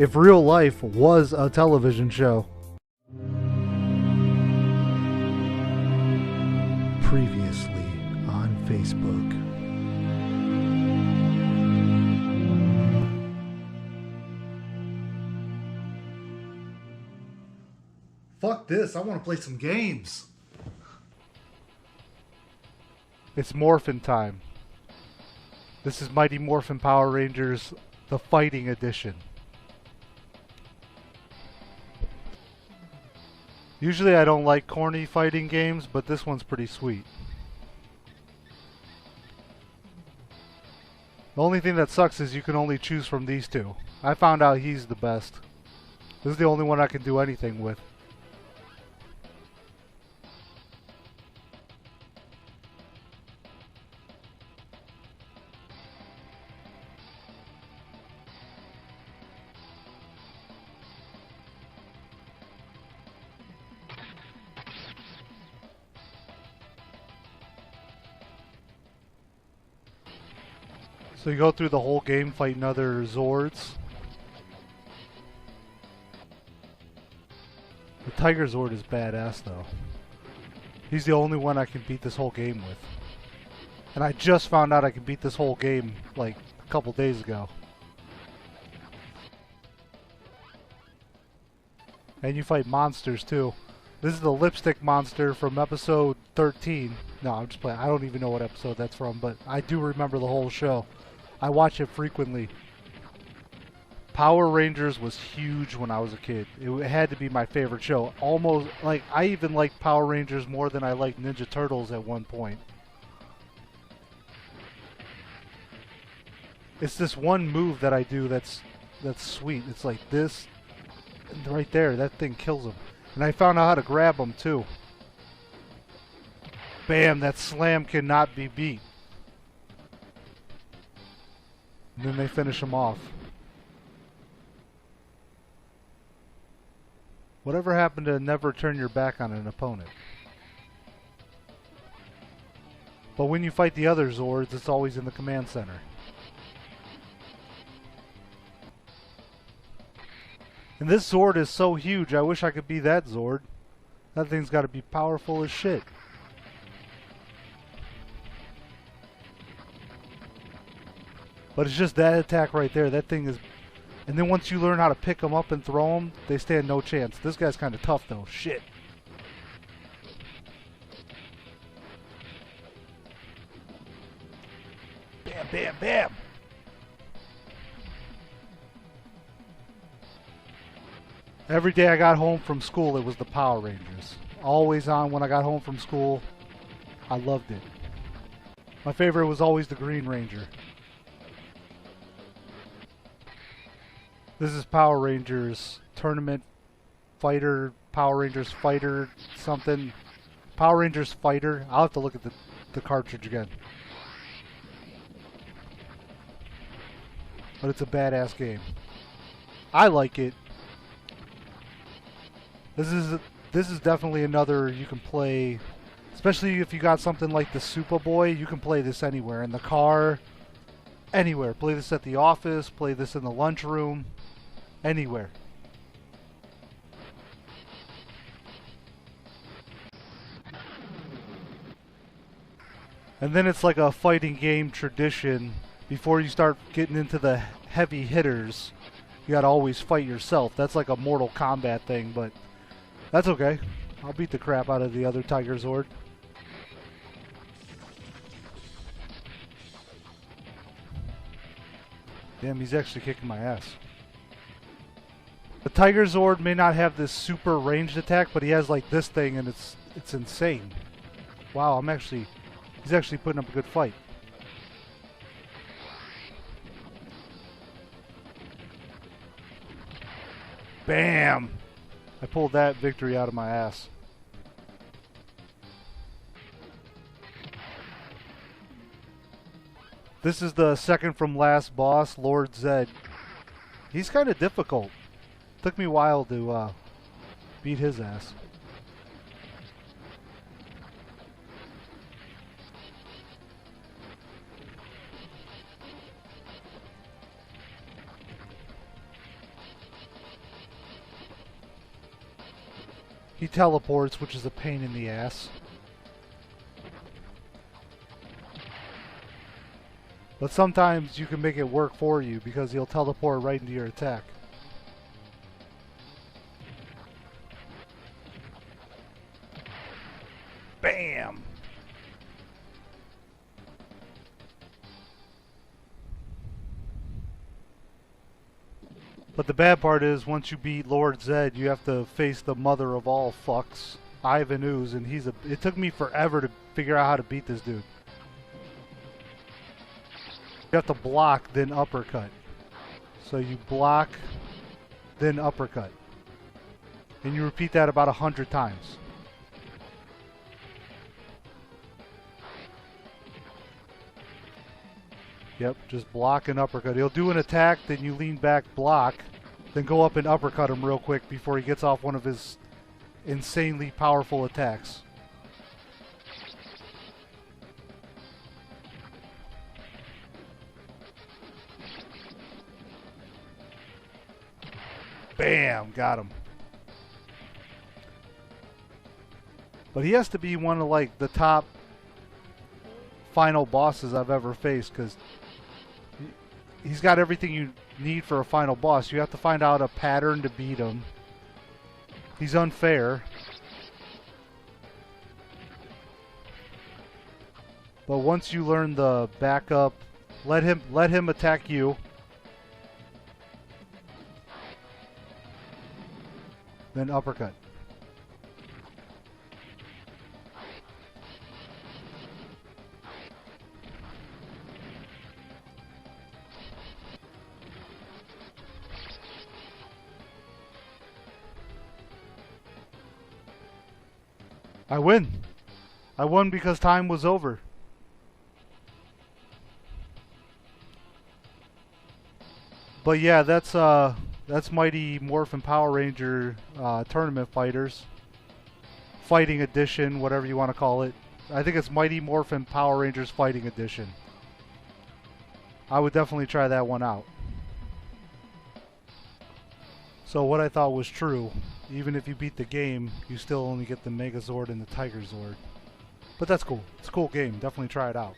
if real life was a television show. Previously on Facebook. Fuck this, I want to play some games. It's Morphin time. This is Mighty Morphin Power Rangers, the Fighting Edition. Usually I don't like corny fighting games, but this one's pretty sweet. The only thing that sucks is you can only choose from these two. I found out he's the best. This is the only one I can do anything with. So you go through the whole game fighting other Zords. The Tiger Zord is badass though. He's the only one I can beat this whole game with. And I just found out I can beat this whole game like a couple days ago. And you fight monsters too. This is the lipstick monster from episode 13. No, I'm just playing. I don't even know what episode that's from, but I do remember the whole show. I watch it frequently. Power Rangers was huge when I was a kid. It had to be my favorite show. Almost, like, I even liked Power Rangers more than I liked Ninja Turtles at one point. It's this one move that I do that's sweet. It's like this, and right there, that thing kills him. And I found out how to grab him too. Bam, that slam cannot be beat. And then they finish him off. Whatever happened to never turn your back on an opponent? But when you fight the other Zords, it's always in the command center. And this Zord is so huge, I wish I could be that Zord. That thing's got to be powerful as shit. But it's just that attack right there. That thing is... And then once you learn how to pick them up and throw them, they stand no chance. This guy's kind of tough though. Shit. Bam, bam, bam. Every day I got home from school, it was the Power Rangers. Always on when I got home from school. I loved it. My favorite was always the Green Ranger. This is Power Rangers Tournament Fighter, Power Rangers Fighter something. Power Rangers Fighter. I'll have to look at the cartridge again. But it's a badass game. I like it. This is definitely another you can play, especially if you got something like the Superboy. You can play this anywhere, in the car, anywhere. Play this at the office, play this in the lunchroom, anywhere. And then it's like a fighting game tradition. Before you start getting into the heavy hitters, you gotta always fight yourself. That's like a Mortal Kombat thing, but that's okay. I'll beat the crap out of the other Tiger Zord. Damn, he's actually kicking my ass. The Tiger Zord may not have this super ranged attack, but he has like this thing, and it's insane. Wow, he's actually putting up a good fight. Bam! I pulled that victory out of my ass. This is the second from last boss, Lord Zed. He's kind of difficult. Took me a while to beat his ass. He teleports, which is a pain in the ass. But sometimes you can make it work for you because he'll teleport right into your attack. Bam! But the bad part is, once you beat Lord Zed, you have to face the mother of all fucks, Ivan Ooze, and it took me forever to figure out how to beat this dude. You have to block, then uppercut. So you block, then uppercut. And you repeat that about 100 times. Yep, just block and uppercut. He'll do an attack, then you lean back, block, then go up and uppercut him real quick before he gets off one of his insanely powerful attacks. Bam! Got him. But he has to be one of like the top final bosses I've ever faced, because he's got everything you need for a final boss. You have to find out a pattern to beat him. He's unfair. But once you learn the backup, let him attack you. Then uppercut. I win. I won because time was over. But yeah, that's Mighty Morphin Power Ranger Tournament Fighters. Fighting Edition, whatever you want to call it. I think it's Mighty Morphin Power Rangers Fighting Edition. I would definitely try that one out. So what I thought was true. Even if you beat the game, you still only get the Megazord and the Tiger Zord. But that's cool. It's a cool game. Definitely try it out.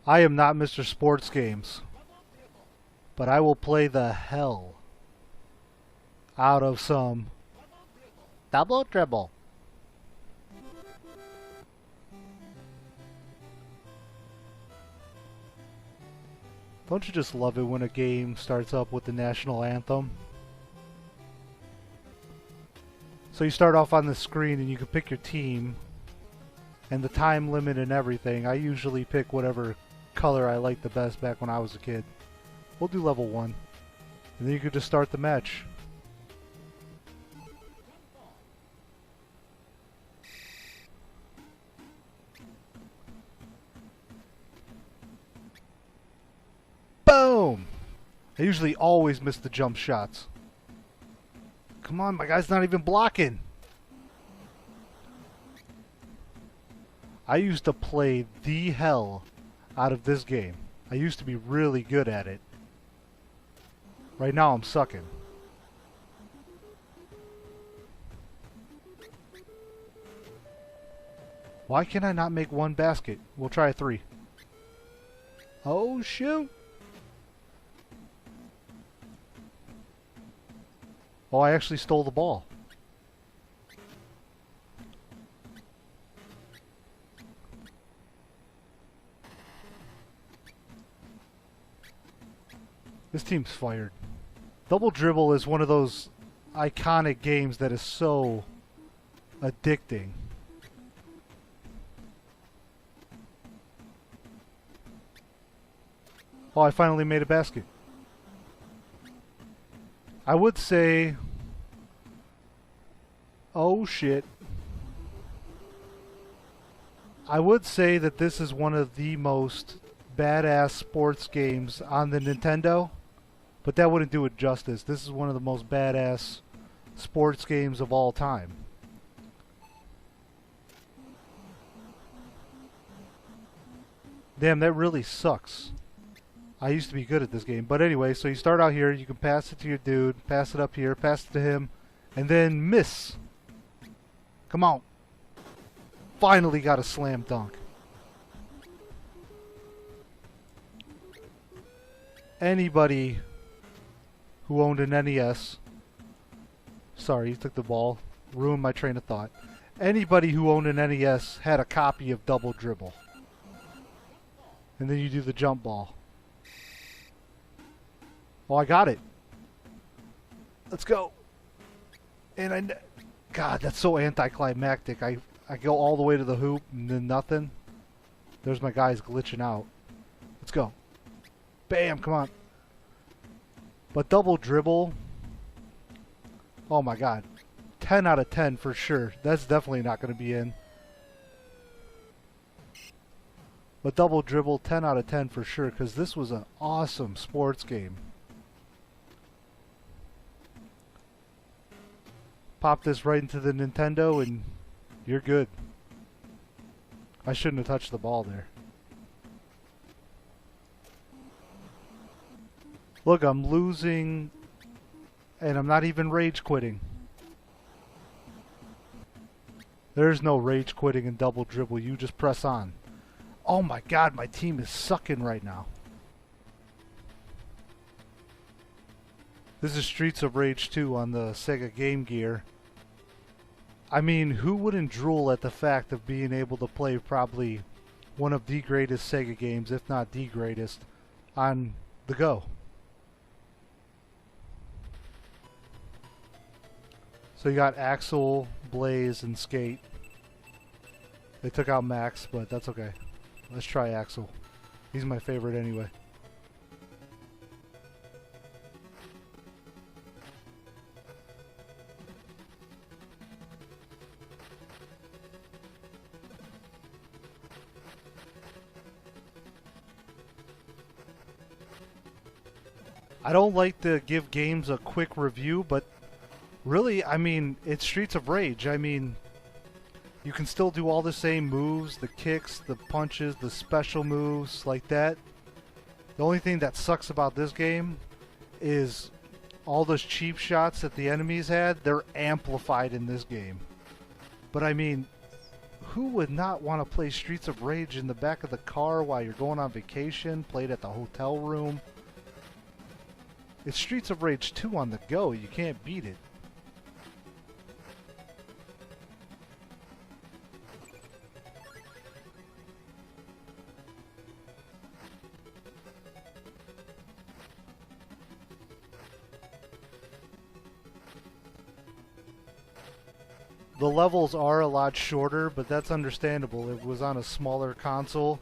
I am not Mr. Sports Games, but I will play the hell out of some Double Dribble. Don't you just love it when a game starts up with the national anthem? So you start off on the screen and you can pick your team and the time limit and everything. I usually pick whatever color I like the best back when I was a kid. We'll do level 1. And then you can just start the match. Boom! I usually always miss the jump shots. Come on, my guy's not even blocking. I used to play the hell out of this game. I used to be really good at it. Right now I'm sucking. Why can I not make one basket? We'll try 3. Oh shoot! Oh, I actually stole the ball. This team's fired. Double Dribble is one of those iconic games that is so addicting. Oh, I finally made a basket. I would say... Oh shit. I would say that this is one of the most badass sports games on the Nintendo, but that wouldn't do it justice. This is one of the most badass sports games of all time. Damn, that really sucks. I used to be good at this game. But anyway, so you start out here, you can pass it to your dude, pass it up here, pass it to him, And then miss. Come on. Finally got a slam dunk. Anybody who owned an NES, sorry, he took the ball, ruined my train of thought. Anybody who owned an NES had a copy of Double Dribble. And then you do the jump ball. Oh, I got it. Let's go. And God, that's so anticlimactic. I go all the way to the hoop and then nothing. There's my guys glitching out. Let's go. Bam, come on. But Double Dribble, oh my God. 10 out of 10 for sure. That's definitely not going to be in. But Double Dribble, 10 out of 10 for sure, because this was an awesome sports game. Pop this right into the Nintendo and you're good. I shouldn't have touched the ball there. Look, I'm losing and I'm not even rage quitting. There's no rage quitting in Double Dribble. You just press on. Oh my God, my team is sucking right now. This is Streets of Rage 2 on the Sega Game Gear. I mean, who wouldn't drool at the fact of being able to play probably one of the greatest Sega games, if not the greatest, on the go? So you got Axel, Blaze, and Skate. They took out Max, but that's okay. Let's try Axel. He's my favorite anyway. I don't like to give games a quick review, but really, I mean, it's Streets of Rage. I mean, you can still do all the same moves, the kicks, the punches, the special moves like that. The only thing that sucks about this game is all those cheap shots that the enemies had, they're amplified in this game. But I mean, who would not want to play Streets of Rage in the back of the car while you're going on vacation, play it at the hotel room? It's Streets of Rage 2 on the go. You can't beat it. The levels are a lot shorter, but that's understandable. It was on a smaller console.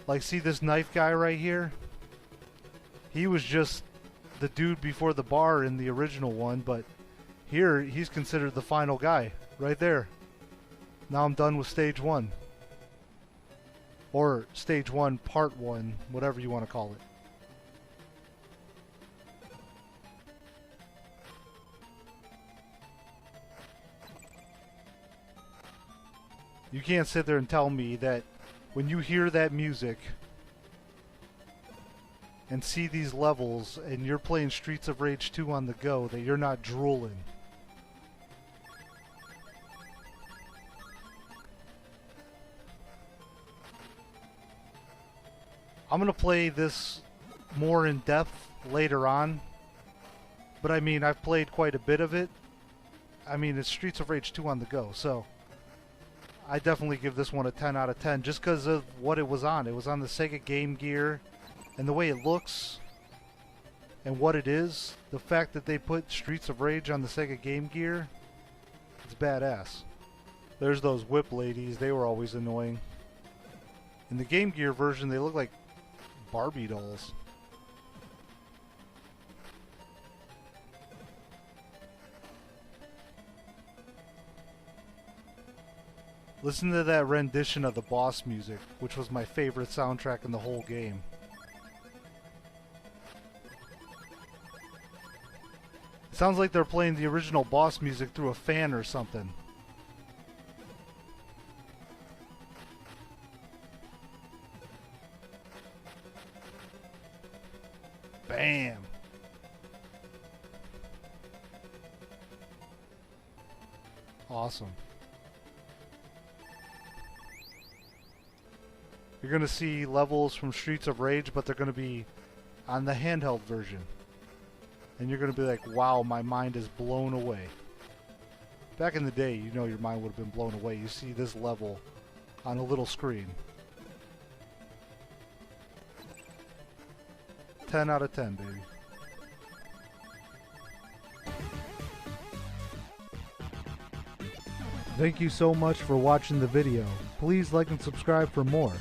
Like, see this knife guy right here? He was just the dude before the bar in the original one, but here he's considered the final guy right there. Now I'm done with stage 1. Or stage 1 part 1, whatever you want to call it. You can't sit there and tell me that when you hear that music and see these levels and you're playing Streets of Rage 2 on the go that you're not drooling. I'm going to play this more in depth later on, but I mean, I've played quite a bit of it. I mean, it's Streets of Rage 2 on the go, so I definitely give this one a 10 out of 10 just because of what it was on. It was on the Sega Game Gear, and the way it looks and what it is, the fact that they put Streets of Rage on the Sega Game Gear, it's badass. There's those whip ladies, they were always annoying. In the Game Gear version, they look like Barbie dolls. Listen to that rendition of the boss music, which was my favorite soundtrack in the whole game. It sounds like they're playing the original boss music through a fan or something. Bam! Awesome. You're going to see levels from Streets of Rage, but they're going to be on the handheld version. And you're going to be like, wow, my mind is blown away. Back in the day, you know your mind would have been blown away. You see this level on a little screen. 10 out of 10, baby. Thank you so much for watching the video. Please like and subscribe for more.